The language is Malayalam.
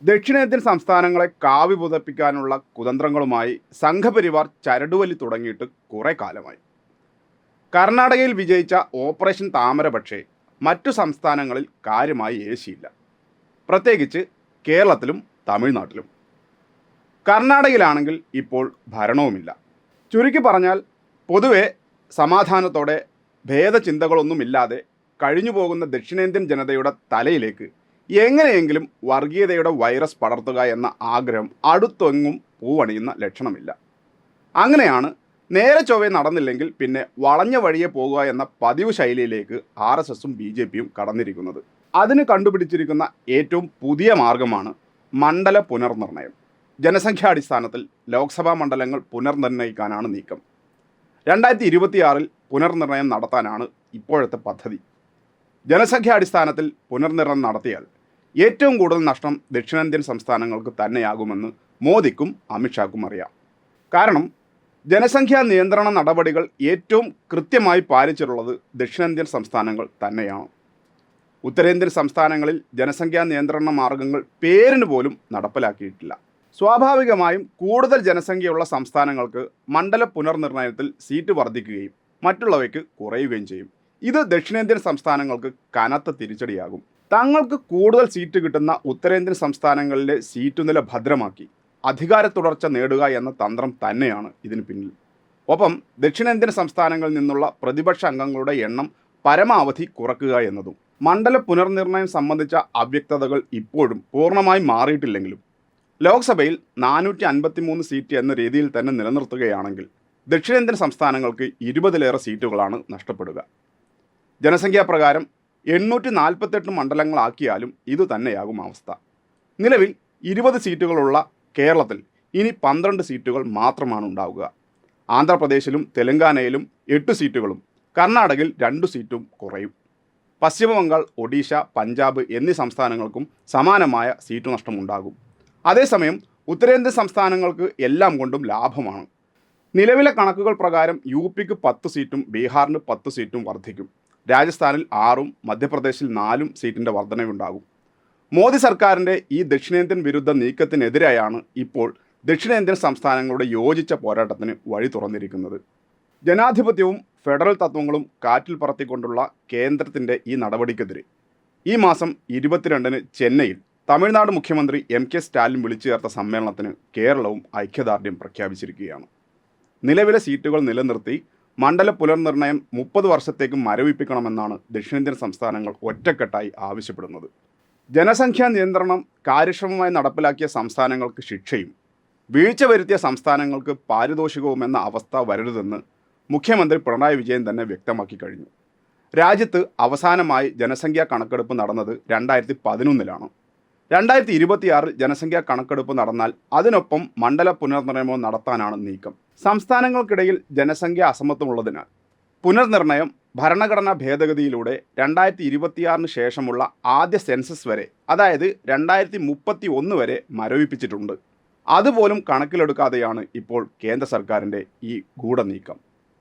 ദക്ഷിണേന്ത്യൻ സംസ്ഥാനങ്ങളെ കാവി പുതപ്പിക്കാനുള്ള കുതന്ത്രങ്ങളുമായി സംഘപരിവാർ ചരടുവലി തുടങ്ങിയിട്ട് കുറേ കാലമായി. കർണാടകയിൽ വിജയിച്ച ഓപ്പറേഷൻ താമര പക്ഷേ മറ്റു സംസ്ഥാനങ്ങളിൽ കാര്യമായി ഏശിയില്ല, പ്രത്യേകിച്ച് കേരളത്തിലും തമിഴ്നാട്ടിലും. കർണാടകയിലാണെങ്കിൽ ഇപ്പോൾ ഭരണവുമില്ല. ചുരുക്കി പറഞ്ഞാൽ പൊതുവെ സമാധാനത്തോടെ ഭേദചിന്തകളൊന്നുമില്ലാതെ കഴിഞ്ഞു പോകുന്ന ദക്ഷിണേന്ത്യൻ ജനതയുടെ തലയിലേക്ക് എങ്ങനെയെങ്കിലും വർഗീയതയുടെ വൈറസ് പടർത്തുക എന്ന ആഗ്രഹം അടുത്തെങ്ങും പൂവണിയുന്ന ലക്ഷണമില്ല. അങ്ങനെയാണ് നേരെ ചൊവ്വേ നടന്നില്ലെങ്കിൽ പിന്നെ വളഞ്ഞ വഴിയെ പോകുക എന്ന പതിവ് ശൈലിയിലേക്ക് RSSും BJPയും കടന്നിരിക്കുന്നത്. അതിന് കണ്ടുപിടിച്ചിരിക്കുന്ന ഏറ്റവും പുതിയ മാർഗമാണ് മണ്ഡല പുനർനിർണയം. ജനസംഖ്യാടിസ്ഥാനത്തിൽ ലോക്സഭാ മണ്ഡലങ്ങൾ പുനർനിർണയിക്കാനാണ് നീക്കം. 2026 പുനർനിർണയം നടത്താനാണ് ഇപ്പോഴത്തെ പദ്ധതി. ജനസംഖ്യാടിസ്ഥാനത്തിൽ പുനർനിർണയം നടത്തിയാൽ ഏറ്റവും കൂടുതൽ നഷ്ടം ദക്ഷിണേന്ത്യൻ സംസ്ഥാനങ്ങൾക്ക് തന്നെയാകുമെന്ന് മോദിക്കും അമിത്ഷാക്കും അറിയാം. കാരണം ജനസംഖ്യാ നിയന്ത്രണ നടപടികൾ ഏറ്റവും കൃത്യമായി പാലിച്ചിട്ടുള്ളത് ദക്ഷിണേന്ത്യൻ സംസ്ഥാനങ്ങൾ തന്നെയാണ്. ഉത്തരേന്ത്യൻ സംസ്ഥാനങ്ങളിൽ ജനസംഖ്യാ നിയന്ത്രണ മാർഗങ്ങൾ പേരിന് പോലും നടപ്പിലാക്കിയിട്ടില്ല. സ്വാഭാവികമായും കൂടുതൽ ജനസംഖ്യയുള്ള സംസ്ഥാനങ്ങൾക്ക് മണ്ഡല പുനർനിർണയത്തിൽ സീറ്റ് വർദ്ധിക്കുകയും മറ്റുള്ളവയ്ക്ക് കുറയുകയും ചെയ്യും. ഇത് ദക്ഷിണേന്ത്യൻ സംസ്ഥാനങ്ങൾക്ക് കനത്ത തിരിച്ചടിയാകും. തങ്ങൾക്ക് കൂടുതൽ സീറ്റ് കിട്ടുന്ന ഉത്തരേന്ത്യൻ സംസ്ഥാനങ്ങളിലെ സീറ്റുനില ഭദ്രമാക്കി അധികാര തുടർച്ച നേടുക എന്ന തന്ത്രം തന്നെയാണ് ഇതിന് പിന്നിൽ. ഒപ്പം ദക്ഷിണേന്ത്യൻ സംസ്ഥാനങ്ങളിൽ നിന്നുള്ള പ്രതിപക്ഷ അംഗങ്ങളുടെ എണ്ണം പരമാവധി കുറയ്ക്കുക എന്നതും. മണ്ഡല പുനർനിർണയം സംബന്ധിച്ച അവ്യക്തതകൾ ഇപ്പോഴും പൂർണ്ണമായി മാറിയിട്ടില്ലെങ്കിലും ലോക്സഭയിൽ 453 സീറ്റ് എന്ന രീതിയിൽ തന്നെ നിലനിർത്തുകയാണെങ്കിൽ ദക്ഷിണേന്ത്യൻ സംസ്ഥാനങ്ങൾക്ക് 20ലേറെ സീറ്റുകളാണ് നഷ്ടപ്പെടുക. ജനസംഖ്യാപ്രകാരം 848 മണ്ഡലങ്ങളാക്കിയാലും ഇതുതന്നെയാകും അവസ്ഥ. നിലവിൽ 20 സീറ്റുകളുള്ള കേരളത്തിൽ ഇനി 12 സീറ്റുകൾ മാത്രമാണ് ഉണ്ടാവുക. ആന്ധ്രാപ്രദേശിലും തെലങ്കാനയിലും 8 സീറ്റുകളും കർണാടകയിൽ 2 സീറ്റും കുറയും. പശ്ചിമബംഗാൾ, ഒഡീഷ, പഞ്ചാബ് എന്നീ സംസ്ഥാനങ്ങൾക്കും സമാനമായ സീറ്റു നഷ്ടമുണ്ടാകും. അതേസമയം ഉത്തരേന്ത്യൻ സംസ്ഥാനങ്ങൾക്ക് എല്ലാം കൊണ്ടും ലാഭമാണ്. നിലവിലെ കണക്കുകൾ പ്രകാരം UPക്ക് 10 സീറ്റും ബീഹാറിന് 10 സീറ്റും വർദ്ധിക്കും. രാജസ്ഥാനിൽ 6ഉം മധ്യപ്രദേശിൽ 4ഉം സീറ്റിൻ്റെ വർധനയുണ്ടാകും. മോദി സർക്കാരിൻ്റെ ഈ ദക്ഷിണേന്ത്യൻ വിരുദ്ധ നീക്കത്തിനെതിരെയാണ് ഇപ്പോൾ ദക്ഷിണേന്ത്യൻ സംസ്ഥാനങ്ങളുടെ യോജിച്ച പോരാട്ടത്തിന് വഴി തുറന്നിരിക്കുന്നത്. ജനാധിപത്യവും ഫെഡറൽ തത്വങ്ങളും കാറ്റിൽ പറത്തിക്കൊണ്ടുള്ള കേന്ദ്രത്തിൻ്റെ ഈ നടപടിക്കെതിരെ ഈ മാസം 22-ന് ചെന്നൈയിൽ തമിഴ്നാട് മുഖ്യമന്ത്രി MK സ്റ്റാലിൻ വിളിച്ചു ചേർത്ത സമ്മേളനത്തിന് കേരളവും ഐക്യദാർഢ്യം പ്രഖ്യാപിച്ചിരിക്കുകയാണ്. നിലവിലെ സീറ്റുകൾ നിലനിർത്തി മണ്ഡല പുനർനിർണയം 30 വർഷത്തേക്ക് മരവിപ്പിക്കണമെന്നാണ് ദക്ഷിണേന്ത്യൻ സംസ്ഥാനങ്ങൾ ഒറ്റക്കെട്ടായി ആവശ്യപ്പെടുന്നത്. ജനസംഖ്യാ നിയന്ത്രണം കാര്യക്ഷമമായി നടപ്പിലാക്കിയ സംസ്ഥാനങ്ങൾക്ക് ശിക്ഷയും വീഴ്ച വരുത്തിയ സംസ്ഥാനങ്ങൾക്ക് പാരിതോഷികവും എന്ന അവസ്ഥ വരരുതെന്ന് മുഖ്യമന്ത്രി പിണറായി വിജയൻ തന്നെ വ്യക്തമാക്കി കഴിഞ്ഞു. രാജ്യത്ത് അവസാനമായി ജനസംഖ്യാ കണക്കെടുപ്പ് നടന്നത് 2011-ലാണ്. 2026 ജനസംഖ്യാ കണക്കെടുപ്പ് നടന്നാൽ അതിനൊപ്പം മണ്ഡല പുനർനിർണയമോ നടത്താനാണ് നീക്കം. സംസ്ഥാനങ്ങൾക്കിടയിൽ ജനസംഖ്യാ അസമത്വമുള്ളതിനാൽ പുനർനിർണയം ഭരണഘടനാ ഭേദഗതിയിലൂടെ 2026 ശേഷമുള്ള ആദ്യ സെൻസസ് വരെ, അതായത് 2031 വരെ മരവിപ്പിച്ചിട്ടുണ്ട്. അതുപോലും കണക്കിലെടുക്കാതെയാണ് ഇപ്പോൾ കേന്ദ്ര സർക്കാരിൻ്റെ ഈ ഗൂഢനീക്കം.